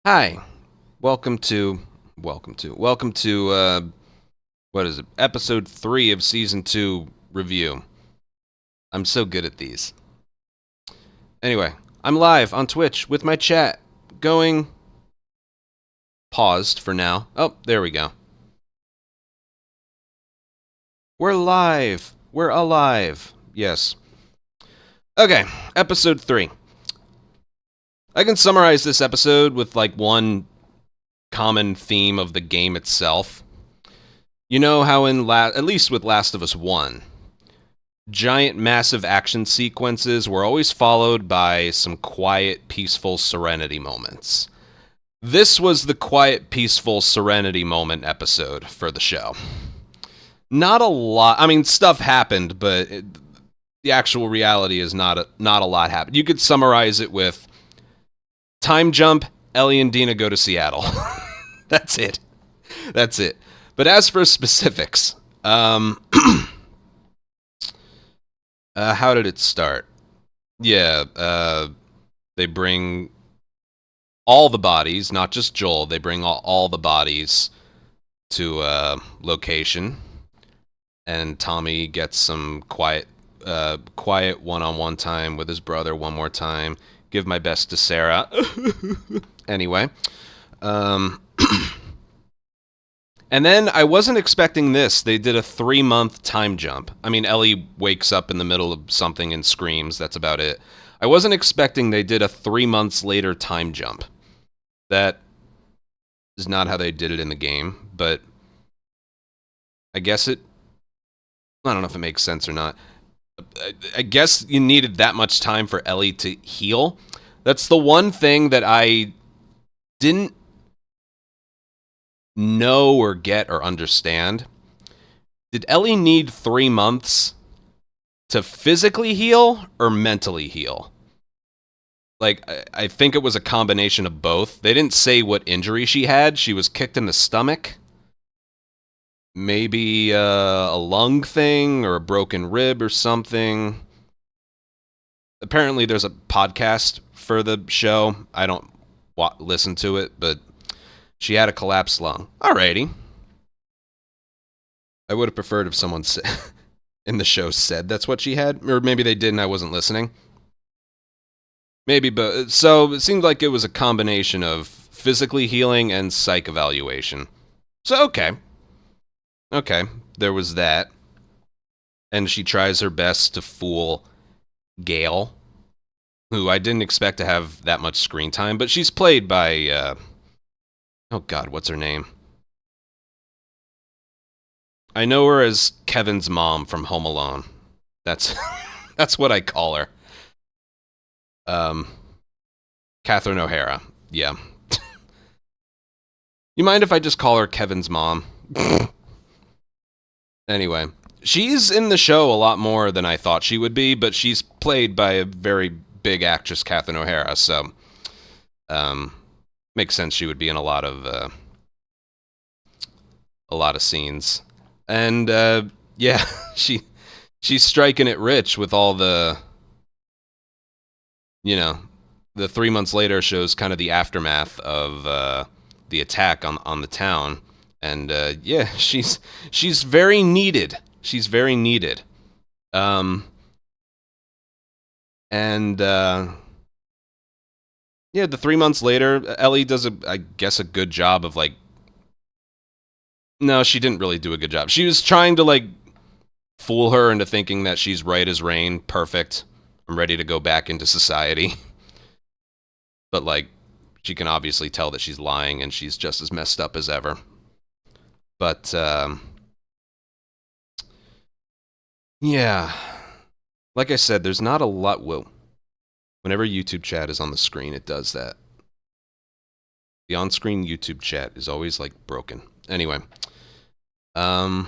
Hi, welcome to what is it? Episode 3 of season 2 review. I'm so good at these. Anyway, I'm live on Twitch with my chat going paused for now. Oh, there we go. We're live. We're alive. Yes. Okay, episode 3. I can summarize this episode with like one common theme of the game itself. You know how at least with Last of Us 1, giant, massive action sequences were always followed by some quiet, peaceful serenity moments. This was the quiet, peaceful serenity moment episode for the show. Not a lot. I mean, stuff happened, but the actual reality is not a lot happened. You could summarize it with time jump. Ellie and Dina go to Seattle. That's it. That's it. But as for specifics, how did it start? Yeah, they bring all the bodies, not just Joel. They bring all the bodies to a location, and Tommy gets some quiet one-on-one time with his brother one more time. Give my best to Sarah. Anyway, um, and then I wasn't expecting this. They did a 3-month time jump. I mean, Ellie wakes up in the middle of something and screams. That's about it. I wasn't expecting they did a 3 months later time jump. That is not how they did it in the game, but I guess I don't know if it makes sense or not. I guess you needed that much time for Ellie to heal. That's the one thing that I didn't know or get or understand. Did Ellie need 3 months to physically heal or mentally heal? Like, I think it was a combination of both. They didn't say what injury she had. She was kicked in the stomach. Maybe a lung thing or a broken rib or something. Apparently, there's a podcast for the show. I don't listen to it, but she had a collapsed lung. Alrighty. I would have preferred if someone in the show said that's what she had, or maybe they did and I wasn't listening. Maybe, but so it seemed like it was a combination of physically healing and psych evaluation. So okay, there was that, and she tries her best to fool Gail, who I didn't expect to have that much screen time, but she's played by oh god, what's her name? I know her as Kevin's mom from Home Alone. That's that's what I call her. Um, Catherine O'Hara. Yeah. You mind if I just call her Kevin's mom? Anyway, she's in the show a lot more than I thought she would be, but she's played by a very big actress, Catherine O'Hara, so makes sense she would be in a lot of scenes. And yeah, she's striking it rich with all the, you know, the 3 months later shows kind of the aftermath of the attack on the town, and yeah, she's very needed. She's very needed. And yeah, the 3 months later, Ellie does I guess a good job of like. No, she didn't really do a good job. She was trying to like fool her into thinking that she's right as rain, perfect. I'm ready to go back into society. But like, she can obviously tell that she's lying and she's just as messed up as ever. But yeah, like I said, there's not a lot. Whoa. Whenever YouTube chat is on the screen, it does that. The on-screen YouTube chat is always like broken. Anyway, yeah,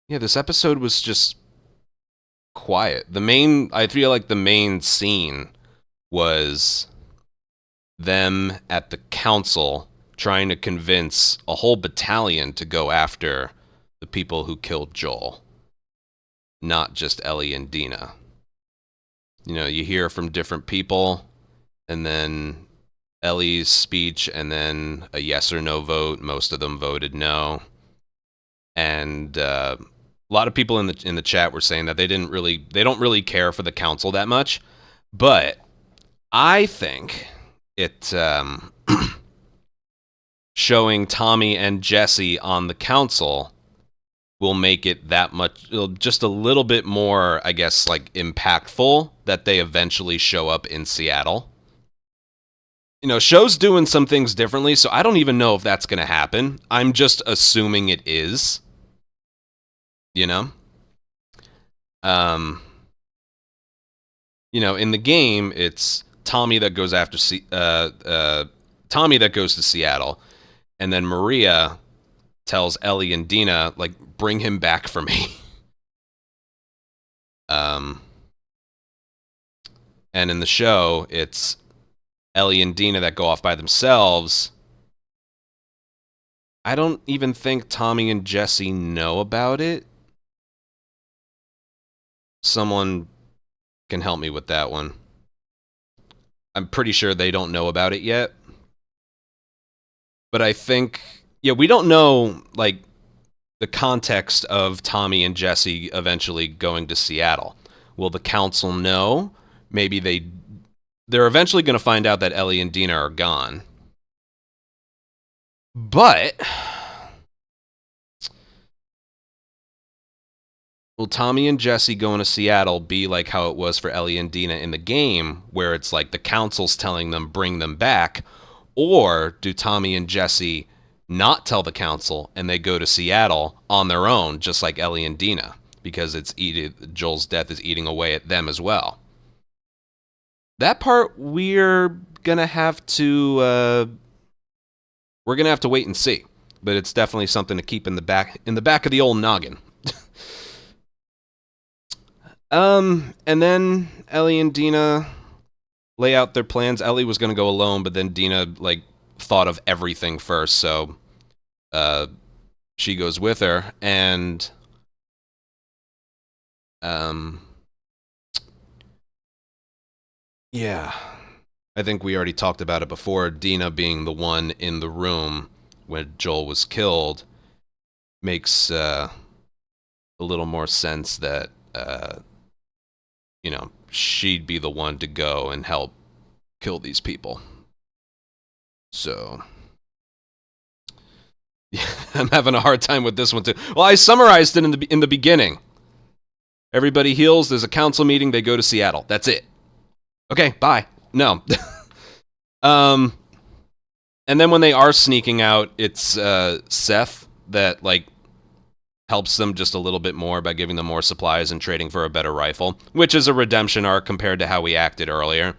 this episode was just quiet. I feel like the main scene was them at the council trying to convince a whole battalion to go after the people who killed Joel, not just Ellie and Dina. You hear from different people, and then Ellie's speech, and then a yes or no vote. Most of them voted no, and a lot of people in the chat were saying that they don't really care for the council that much, but I think it showing Tommy and Jesse on the council will make it that much, just a little bit more, I guess, like impactful that they eventually show up in Seattle. Show's doing some things differently, so I don't even know if that's going to happen. I'm just assuming it is. You know? Um, in the game, it's Tommy that goes after Tommy that goes to Seattle, and then Maria tells Ellie and Dina, like, bring him back for me. And in the show, it's Ellie and Dina that go off by themselves. I don't even think Tommy and Jesse know about it. Someone can help me with that one. I'm pretty sure they don't know about it yet. But I think, we don't know, like, the context of Tommy and Jesse eventually going to Seattle. Will the council know? Maybe they're eventually going to find out that Ellie and Dina are gone. But will Tommy and Jesse going to Seattle be like how it was for Ellie and Dina in the game, where it's like the council's telling them bring them back? Or do Tommy and Jesse not tell the council and they go to Seattle on their own, just like Ellie and Dina, because Joel's death is eating away at them as well? That part we're gonna have to wait and see, but it's definitely something to keep in the back of the old noggin. And then Ellie and Dina lay out their plans. Ellie was gonna go alone, but then Dina thought of everything first, so she goes with her, and yeah, I think we already talked about it before. Dina being the one in the room when Joel was killed makes a little more sense that she'd be the one to go and help kill these people. So I'm having a hard time with this one too. Well, I summarized it in the beginning. Everybody heals. There's a council meeting. They go to Seattle. That's it. Okay, bye. No. And then when they are sneaking out, it's Seth that helps them just a little bit more by giving them more supplies and trading for a better rifle, which is a redemption arc compared to how we acted earlier.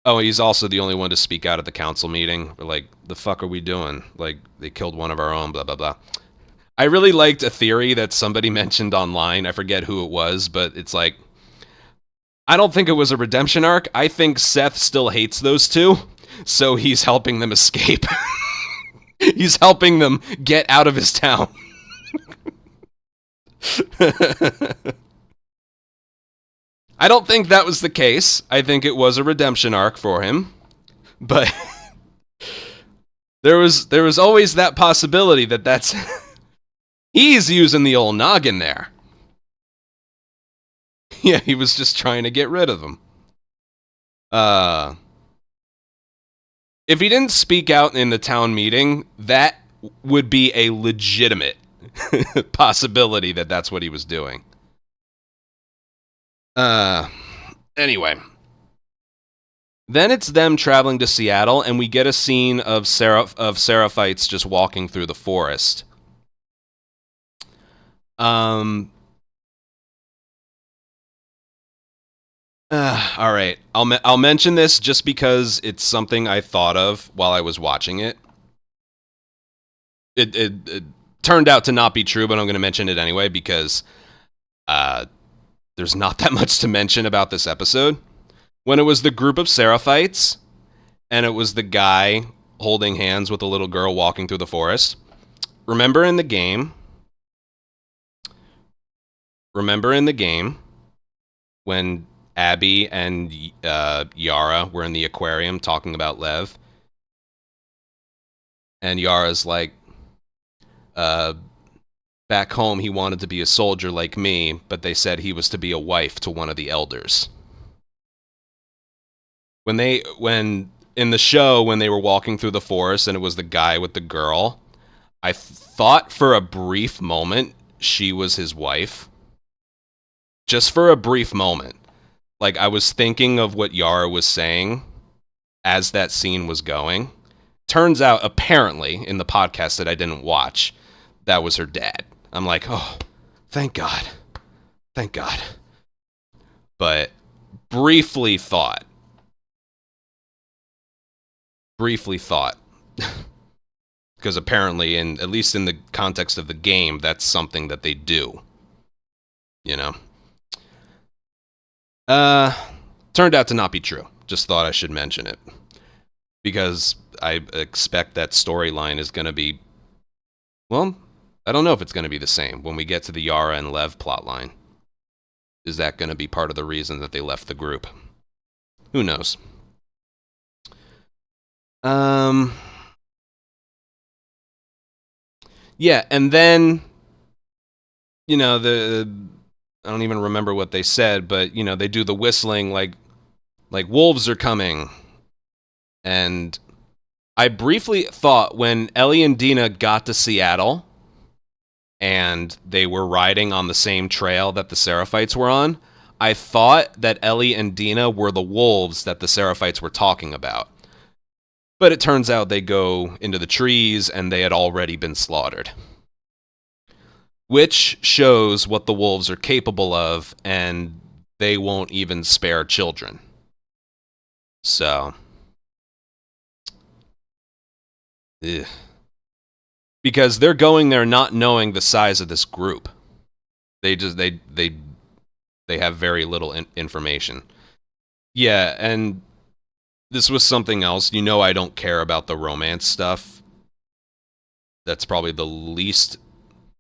Oh, he's also the only one to speak out at the council meeting. We're like, the fuck are we doing? Like, they killed one of our own, blah, blah, blah. I really liked a theory that somebody mentioned online. I forget who it was, but it's like, I don't think it was a redemption arc. I think Seth still hates those two, so he's helping them escape. He's helping them get out of his town. I don't think that was the case. I think it was a redemption arc for him. But there was always that possibility that's he's using the old noggin there. Yeah, he was just trying to get rid of him. If he didn't speak out in the town meeting, that would be a legitimate possibility that that's what he was doing. Anyway. Then it's them traveling to Seattle, and we get a scene of Seraphites just walking through the forest. All right. I'll mention this just because it's something I thought of while I was watching it. It turned out to not be true, but I'm going to mention it anyway because there's not that much to mention about this episode. When it was the group of Seraphites, and it was the guy holding hands with a little girl walking through the forest. Remember in the game when Abby and Yara were in the aquarium talking about Lev, and Yara's like, uh, back home he wanted to be a soldier like me, but they said he was to be a wife to one of the elders. When in the show when they were walking through the forest and it was the guy with the girl, I thought for a brief moment she was his wife. Just for a brief moment. Like, I was thinking of what Yara was saying as that scene was going. Turns out, apparently, in the podcast that I didn't watch, that was her dad. I'm like, oh, thank God. Thank God. But briefly thought. Because apparently, at least in the context of the game, that's something that they do. You know? Turned out to not be true. Just thought I should mention it. Because I expect that storyline is going to be... Well, I don't know if it's going to be the same when we get to the Yara and Lev plotline. Is that going to be part of the reason that they left the group? Who knows? Yeah, and then, I don't even remember what they said, but, they do the whistling like wolves are coming. And I briefly thought when Ellie and Dina got to Seattle and they were riding on the same trail that the Seraphites were on, I thought that Ellie and Dina were the wolves that the Seraphites were talking about. But it turns out they go into the trees and they had already been slaughtered. Which shows what the wolves are capable of, and they won't even spare children. So... Ugh. Because they're going there not knowing the size of this group. They have very little information. Yeah, and this was something else. I don't care about the romance stuff. That's probably the least...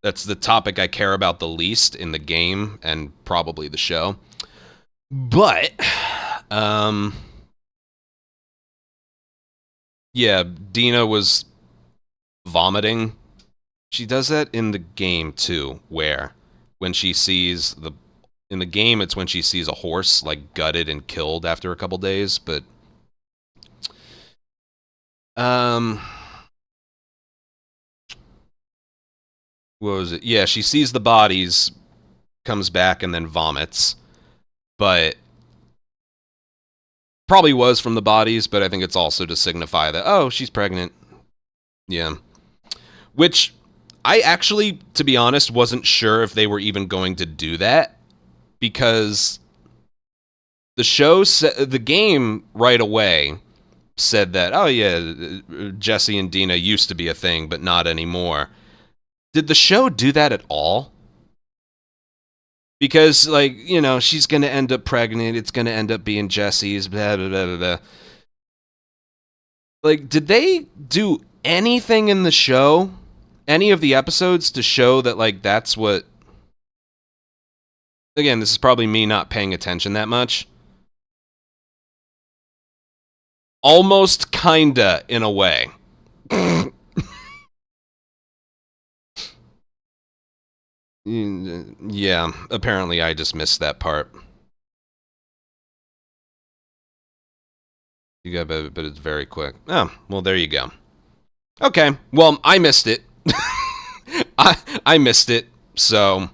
That's the topic I care about the least in the game and probably the show. But, yeah, Dina was vomiting. She does that in the game too, where when she sees in the game it's when she sees a horse like gutted and killed after a couple days, but what was it? Yeah, she sees the bodies, comes back and then vomits. But probably was from the bodies, but I think it's also to signify that, oh, she's pregnant. Yeah. Which I actually, to be honest, wasn't sure if they were even going to do that, because the game right away said that, oh yeah, Jesse and Dina used to be a thing, but not anymore. Did the show do that at all? Because, she's going to end up pregnant, it's going to end up being Jesse's, blah, blah, blah, blah. Did they do anything in the show, any of the episodes, to show that, that's what... Again, this is probably me not paying attention that much. Almost kinda, in a way. Yeah, apparently I just missed that part. But it's very quick. Oh, well, there you go. Okay, well, I missed it. I missed it, so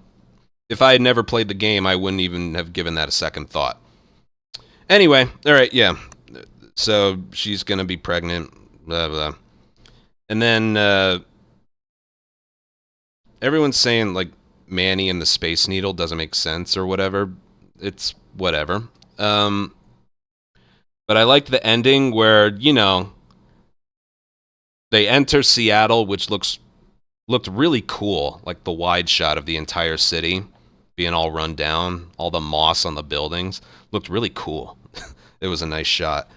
if I had never played the game, I wouldn't even have given that a second thought. Anyway, alright, yeah. So, she's gonna be pregnant, blah, blah. And then, everyone's saying, Manny and the Space Needle doesn't make sense or whatever. It's whatever. But I liked the ending where, they enter Seattle, which looked really cool. Like the wide shot of the entire city being all run down, all the moss on the buildings. Looked really cool. It was a nice shot.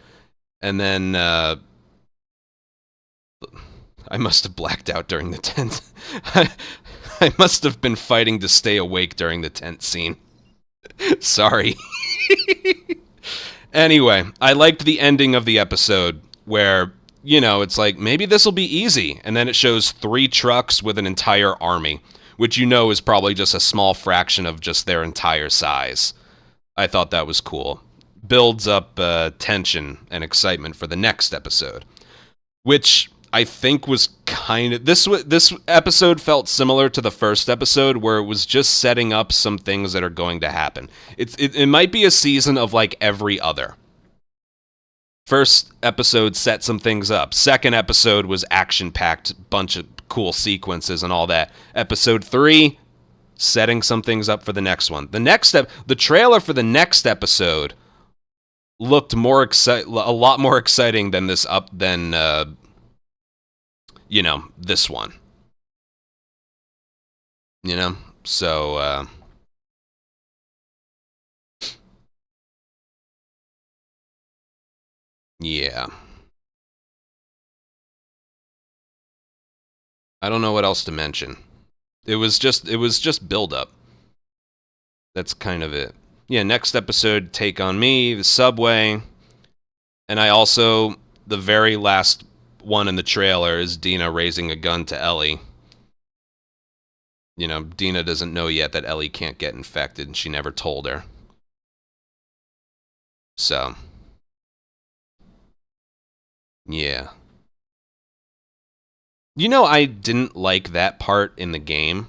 And then I must have blacked out during the tent. I must have been fighting to stay awake during the tent scene. Sorry. Anyway, I liked the ending of the episode where, it's like, maybe this will be easy. And then it shows 3 trucks with an entire army, which is probably just a small fraction of just their entire size. I thought that was cool. Builds up tension and excitement for the next episode, which I think was kind of this episode felt similar to the first episode where it was just setting up some things that are going to happen. It might be a season of like every other. First episode set some things up. Second episode was action packed, bunch of cool sequences and all that. Episode 3 setting some things up for the next one. The trailer for the next episode looked a lot more exciting than this this one. So yeah. I don't know what else to mention. It was just build up. That's kind of it. Yeah, next episode, Take on Me, the subway. And the very last one in the trailer is Dina raising a gun to Ellie. Dina doesn't know yet that Ellie can't get infected, and she never told her. So, yeah. I didn't like that part in the game.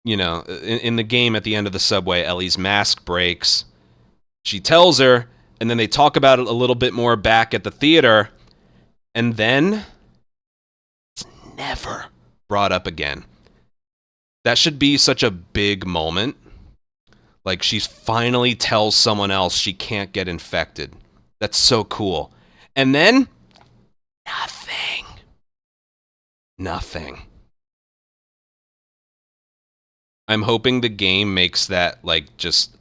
In the game at the end of the subway, Ellie's mask breaks. She tells her, and then they talk about it a little bit more back at the theater, and then it's never brought up again. That should be such a big moment. Like, she finally tells someone else she can't get infected. That's so cool. And then, nothing. Nothing. I'm hoping the game makes that, like, just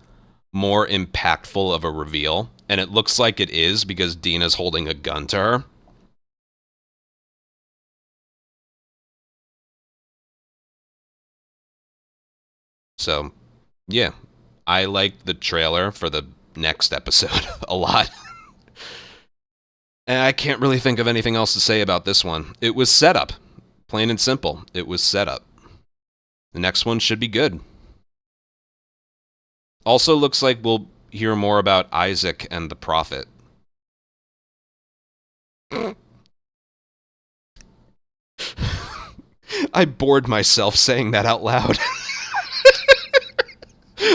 more impactful of a reveal. And it looks like it is because Dina's holding a gun to her. So, yeah. I like the trailer for the next episode a lot. And I can't really think of anything else to say about this one. It was set up. Plain and simple. It was set up. The next one should be good. Also looks like we'll hear more about Isaac and the Prophet. I bored myself saying that out loud.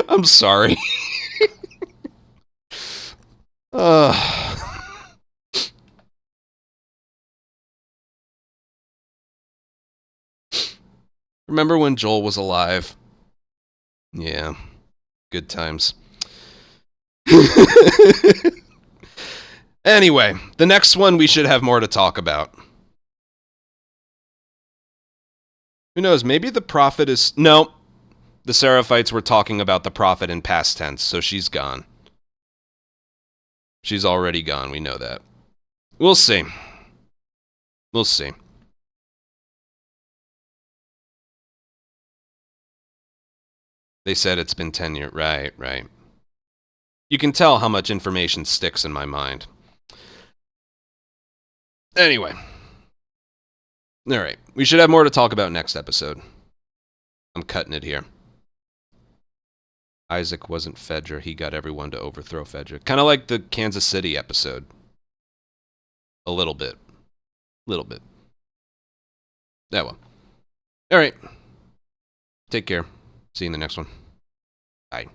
I'm sorry. Remember when Joel was alive? Yeah. Good times. Anyway, the next one we should have more to talk about. Who knows? Maybe the Prophet is... No. The Seraphites were talking about the Prophet in past tense, so she's gone. She's already gone, we know that. We'll see. We'll see. They said it's been 10 years. Right. You can tell how much information sticks in my mind. Anyway. Alright. We should have more to talk about next episode. I'm cutting it here. Isaac wasn't Fedra. He got everyone to overthrow Fedra. Kind of like the Kansas City episode. A little bit. That one. Alright. Take care. See you in the next one. Bye.